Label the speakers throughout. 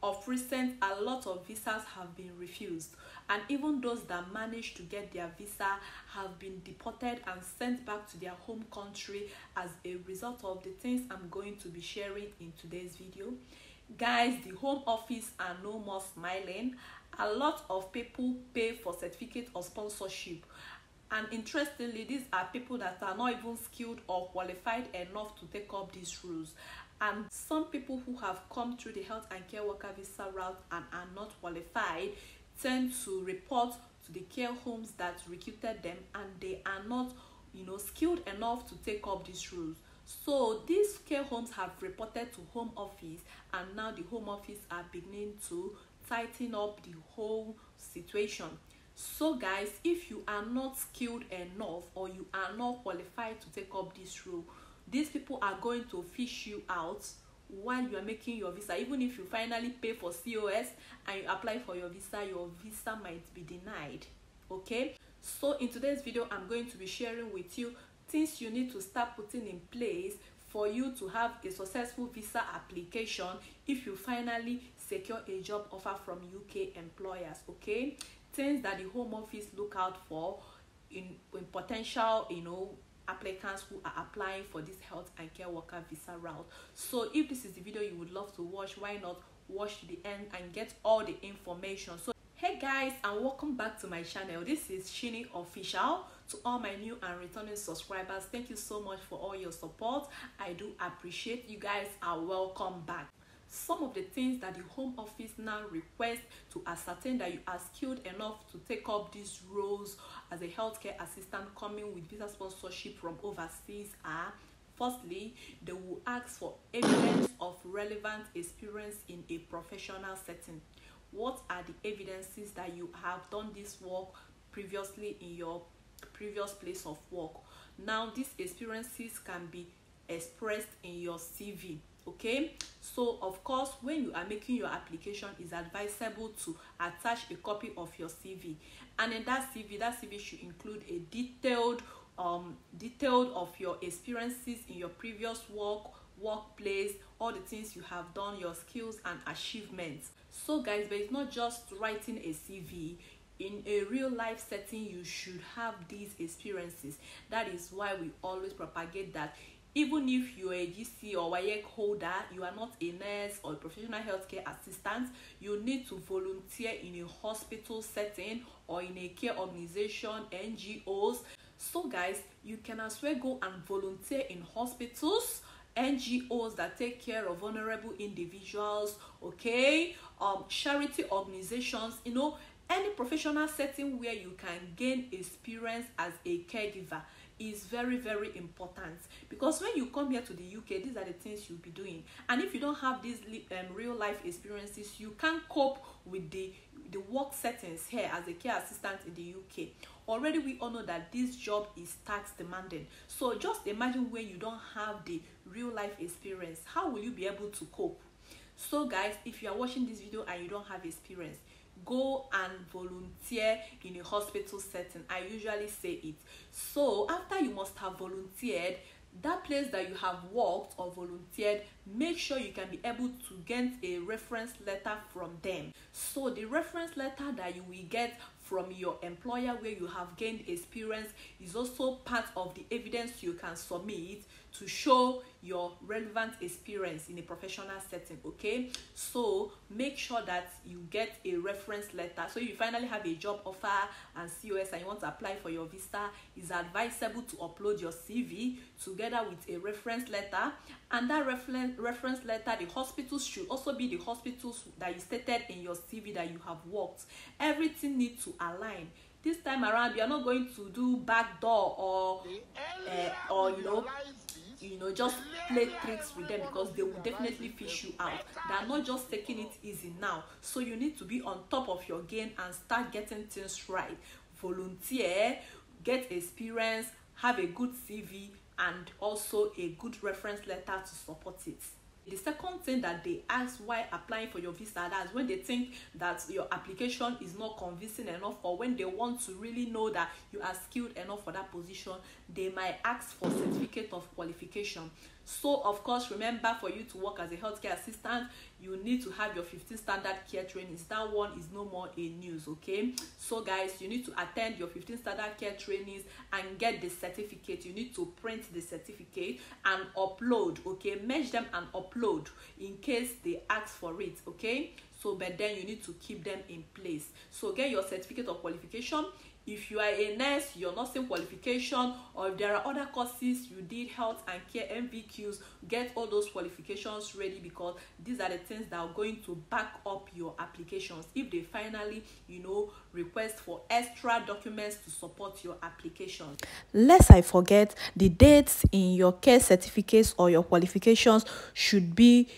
Speaker 1: of recent, a lot of visas have been refused, and even those that managed to get their visa have been deported and sent back to their home country as a result of the things I'm going to be sharing in today's video. Guys, the Home Office are no more smiling. A lot of people pay for certificate of sponsorship, and interestingly, these are people that are not even skilled or qualified enough to take up these roles. And some people who have come through the health and care worker visa route and are not qualified tend to report to the care homes that recruited them, and they are not, skilled enough to take up these roles. So these care homes have reported to Home Office, and now the Home Office are beginning to tighten up the whole situation. So guys, if you are not skilled enough or you are not qualified to take up this role, these people are going to fish you out while you are making your visa. Even if you finally pay for COS and you apply for your visa might be denied. Okay, so in today's video, I'm going to be sharing with you things you need to start putting in place for you to have a successful visa application if you finally secure a job offer from UK employers. Okay, things that the Home Office look out for in potential applicants who are applying for this health and care worker visa route. So if this is the video you would love to watch, why not watch to the end and get all the information. So hey guys, and welcome back to my channel. This is Chinny-official. To all my new and returning subscribers, thank you so much for all your support. I do appreciate you guys. Are welcome back. Some of the things that the Home Office now request to ascertain that you are skilled enough to take up these roles as a healthcare assistant coming with visa sponsorship from overseas are: firstly, they will ask for evidence of relevant experience in a professional setting. What are the evidences that you have done this work previously in your previous place of work? Now, these experiences can be expressed in your CV. Okay, so of course, when you are making your application, it's advisable to attach a copy of your CV, and in that CV should include a detailed of your experiences in your previous workplace, all the things you have done, your skills and achievements. So guys, but it's not just writing a CV. In a real life setting, you should have these experiences. That is why we always propagate that even if you are a GC or WAEC holder, you are not a nurse or a professional healthcare assistant, you need to volunteer in a hospital setting or in a care organization, NGOs. So guys, you can as well go and volunteer in hospitals, NGOs that take care of vulnerable individuals, okay, charity organizations, any professional setting where you can gain experience as a caregiver is very, very important, because when you come here to the UK, these are the things you'll be doing. And if you don't have these real life experiences, you can't cope with the work settings here as a care assistant in the UK. Already we all know that this job is tax demanding. So just imagine when you don't have the real life experience, how will you be able to cope? So guys, if you are watching this video and you don't have experience, go and volunteer in a hospital setting. I usually say it. So after you must have volunteered, that place that you have worked or volunteered, make sure you can be able to get a reference letter from them. So the reference letter that you will get from your employer where you have gained experience is also part of the evidence you can submit to show your relevant experience in a professional setting. Okay, so make sure that you get a reference letter. So if you finally have a job offer and COS and you want to apply for your visa, it's advisable to upload your CV together with a reference letter. And that reference letter, the hospitals should also be the hospitals that you stated in your CV that you have worked. Everything needs to align. This time around, you are not going to do backdoor or just play tricks with them, because they will definitely fish you out. They are not just taking it easy now. So you need to be on top of your game and start getting things right. Volunteer, get experience, have a good CV, and also a good reference letter to support it. The second thing that they ask while applying for your visa, that's when they think that your application is not convincing enough, or when they want to really know that you are skilled enough for that position, they might ask for certificate of qualification. So of course, remember, for you to work as a healthcare assistant, you need to have your 15 standard care trainings. That one is no more a news. Okay, so guys, you need to attend your 15 standard care trainings and get the certificate. You need to print the certificate and upload. Okay, merge them and upload in case they ask for it. Okay, so but then you need to keep them in place. So get your certificate of qualification. If you are a nurse, your nursing qualification, or if there are other courses you did, health and care MVQs, get all those qualifications ready, because these are the things that are going to back up your applications if they finally, request for extra documents to support your application.
Speaker 2: Lest I forget, the dates in your care certificates or your qualifications should be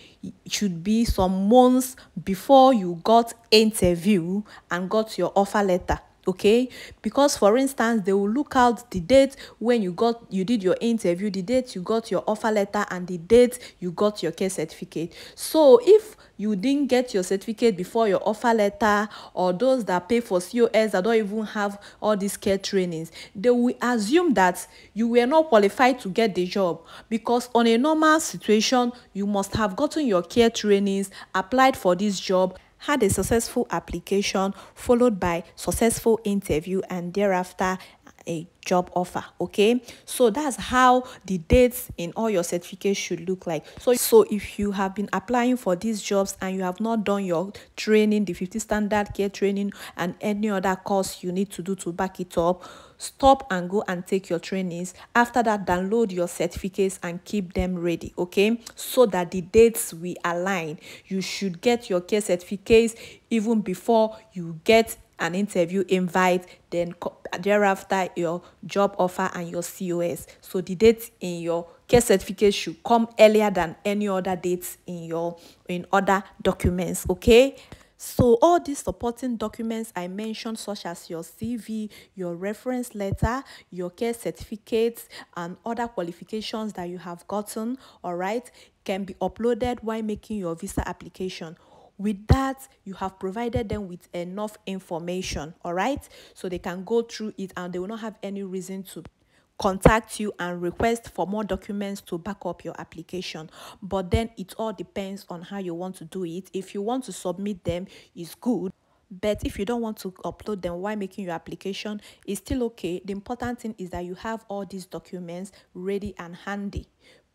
Speaker 2: some months before you got interview and got your offer letter. Okay, because for instance, they will look out the date when you did your interview, the date you got your offer letter, and the date you got your care certificate. So if you didn't get your certificate before your offer letter, or those that pay for COS that don't even have all these care trainings, they will assume that you were not qualified to get the job, because on a normal situation you must have gotten your care trainings, applied for this job, had a successful application followed by successful interview, and thereafter a job offer. Okay, so that's how the dates in all your certificates should look like. So if you have been applying for these jobs and you have not done your training, the 50 standard care training and any other course you need to do to back it up, stop and go and take your trainings. After that, download your certificates and keep them ready. Okay, so that the dates will align. You should get your care certificates even before you get an interview invite, then thereafter your job offer and your COS. So the dates in your care certificate should come earlier than any other dates in other documents. Okay, so all these supporting documents I mentioned, such as your CV, your reference letter, your care certificates, and other qualifications that you have gotten, all right, can be uploaded while making your visa application. With that, you have provided them with enough information, all right, so they can go through it and they will not have any reason to contact you and request for more documents to back up your application. But then it all depends on how you want to do it. If you want to submit them, it's good. But if you don't want to upload them while making your application, it's still okay. The important thing is that you have all these documents ready and handy.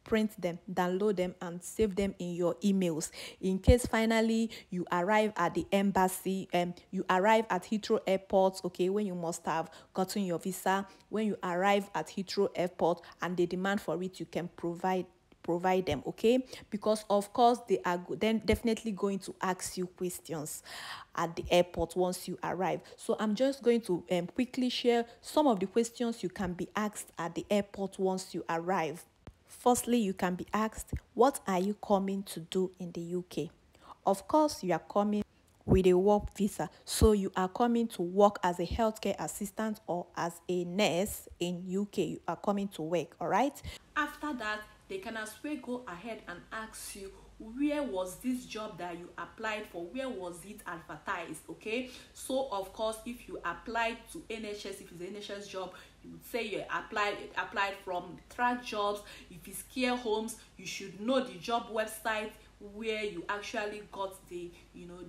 Speaker 2: Print them, download them, and save them in your emails. In case finally you arrive at the embassy, you arrive at Heathrow Airport, okay, when you must have gotten your visa, when you arrive at Heathrow Airport and they demand for it, you can provide them, okay, because of course they are then definitely going to ask you questions at the airport once you arrive. So I'm just going to quickly share some of the questions you can be asked at the airport once you arrive. Firstly, you can be asked, what are you coming to do in the UK? Of course, you are coming with a work visa, so you are coming to work as a healthcare assistant or as a nurse in UK. You are coming to work, all right?
Speaker 1: After that, they can as well go ahead and ask you, where was this job that you applied for? Where was it advertised? Okay, so of course, if you applied to NHS, if it's an NHS job, you would say you applied from track jobs. If it's care homes, you should know the job website where you actually got the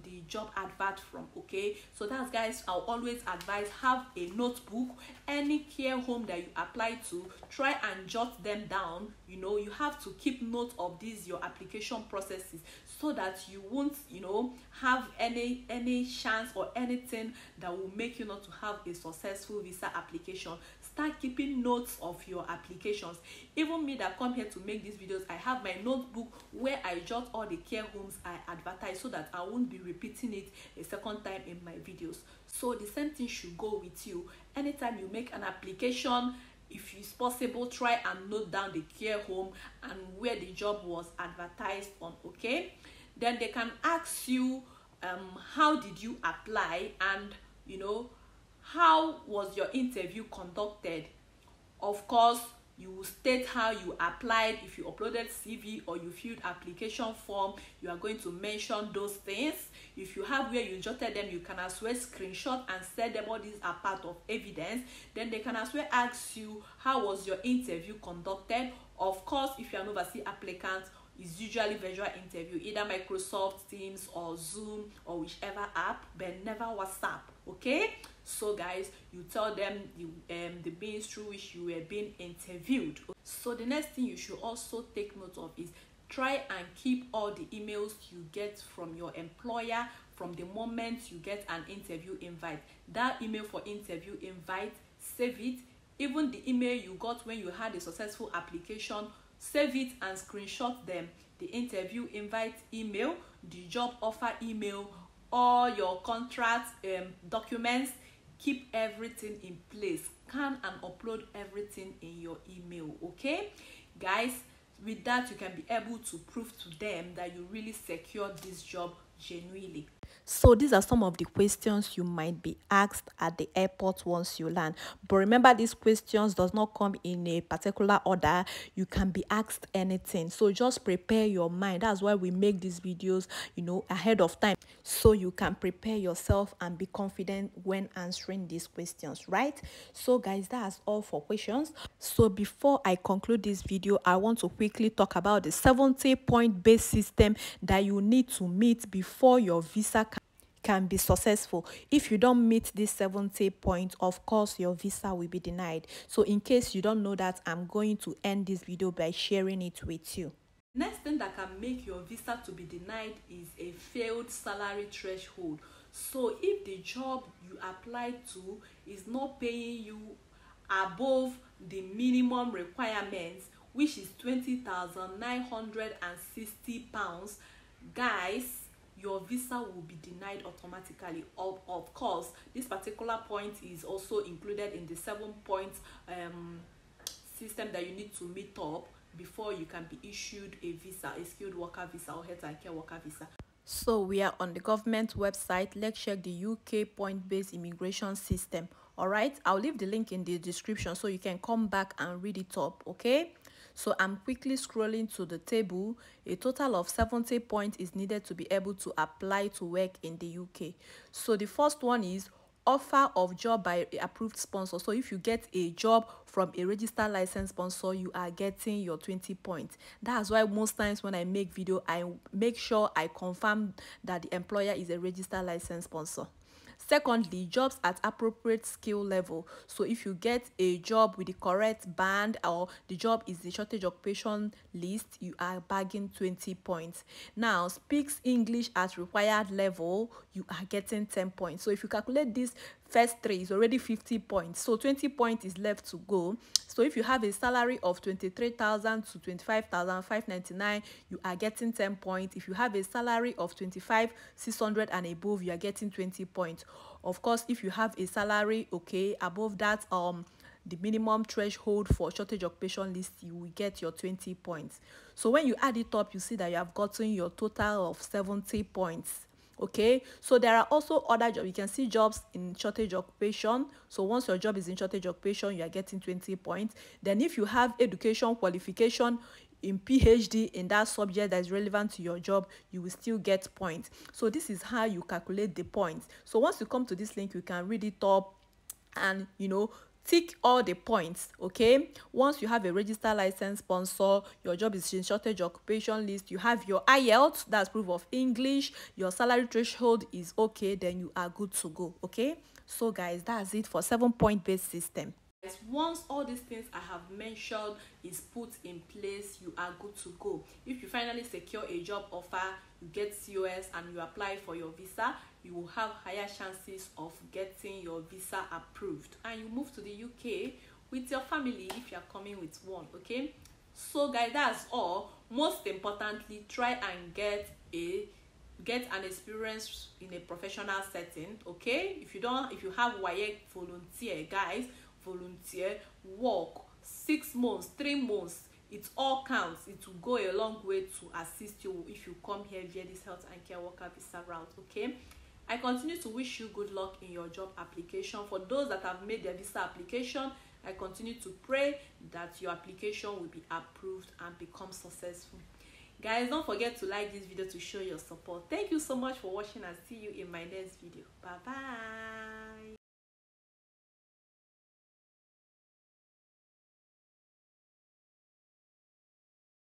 Speaker 1: the job advert from. Okay, so that's, guys, I'll always advise, have a notebook. Any care home that you apply to, try and jot them down. You have to keep note of these your application processes, so that you won't have any chance or anything that will make you not to have a successful visa application. Start keeping notes of your applications. Even me that come here to make these videos, I have my notebook where I jot all the care homes I advertise, so that I won't be repeating it a second time in my videos. So the same thing should go with you. Anytime you make an application, if it's possible, try and note down the care home and where the job was advertised on. Okay, then they can ask you, how did you apply, and how was your interview conducted. Of course, you will state how you applied. If you uploaded CV or you filled application form, you are going to mention those things. If you have where you jotted them, you can as well screenshot and send them. All these are part of evidence. Then they can as well ask you, how was your interview conducted. Of course, if you're an overseas applicant, it's usually virtual interview, either Microsoft Teams or Zoom or whichever app, but never WhatsApp. Okay, so guys, you tell them the means through which you were being interviewed. So the next thing you should also take note of is try and keep all the emails you get from your employer from the moment you get an interview invite. That email for interview invite, save it. Even the email you got when you had a successful application, save it and screenshot them. The interview invite email, the job offer email, all your contract documents, keep everything in place. Scan and upload everything in your email. Okay, guys, with that you can be able to prove to them that you really secured this job genuinely.
Speaker 2: So these are some of the questions you might be asked at the airport once you land. But remember, these questions does not come in a particular order. You can be asked anything. So just prepare your mind. That's why we make these videos, ahead of time, so you can prepare yourself and be confident when answering these questions, right? So guys, that's all for questions. So before I conclude this video, I want to quickly talk about the 70-point base system that you need to meet before your visa can be successful. If you don't meet this 70 points, of course your visa will be denied. So in case you don't know that, I'm going to end this video by sharing it with you.
Speaker 1: Next thing that can make your visa to be denied is a failed salary threshold. So if the job you applied to is not paying you above the minimum requirements, which is £20,960, guys, your visa will be denied automatically. Of course, this particular point is also included in the 7-point system that you need to meet up before you can be issued a visa, a skilled worker visa or health and care worker visa.
Speaker 2: So we are on the government website. Let's check the UK point-based immigration system. All right, I'll leave the link in the description so you can come back and read it up. Okay, so I'm quickly scrolling to the table. A total of 70 points is needed to be able to apply to work in the UK. So the first one is offer of job by approved sponsor. So if you get a job from a registered licensed sponsor, you are getting your 20 points. That's why most times when I make video, I make sure I confirm that the employer is a registered licensed sponsor. Secondly, jobs at appropriate skill level. So if you get a job with the correct band or the job is the shortage occupation list, you are bagging 20 points. Now, speaks English at required level, you are getting 10 points. So if you calculate this first three, is already 50 points. So 20 points is left to go. So if you have a salary of 23,000 to 25,599, you are getting 10 points. If you have a salary of 25,600 and above, you are getting 20 points. Of course, if you have a salary above that the minimum threshold for shortage occupation list, you will get your 20 points. So when you add it up, you see that you have gotten your total of 70 points. Okay, so there are also other jobs. You can see jobs in shortage occupation. So once your job is in shortage occupation, you are getting 20 points. Then if you have education qualification in PhD in that subject that is relevant to your job, you will still get points. So this is how you calculate the points. So once you come to this link, you can read it up and tick all the points. Okay, once you have a registered license sponsor, your job is in shortage occupation list, you have your IELTS, that's proof of English, your salary threshold is okay, then you are good to go. Okay, so guys, that's it for 7-point based system.
Speaker 1: Once all these things I have mentioned is put in place, you are good to go. If you finally secure a job offer, you get COS and you apply for your visa, you will have higher chances of getting your visa approved and you move to the UK with your family if you are coming with one. Okay, so guys, that's all. Most importantly, try and get an experience in a professional setting. Okay, if you have WAEC, volunteer, guys, volunteer, work 6 months, 3 months, it all counts. It will go a long way to assist you if you come here via this health and care worker visa route. Okay, I continue to wish you good luck in your job application. For those that have made their visa application, I continue to pray that your application will be approved and become successful. Guys, don't forget to like this video to show your support. Thank you so much for watching and see you in my next video. Bye bye.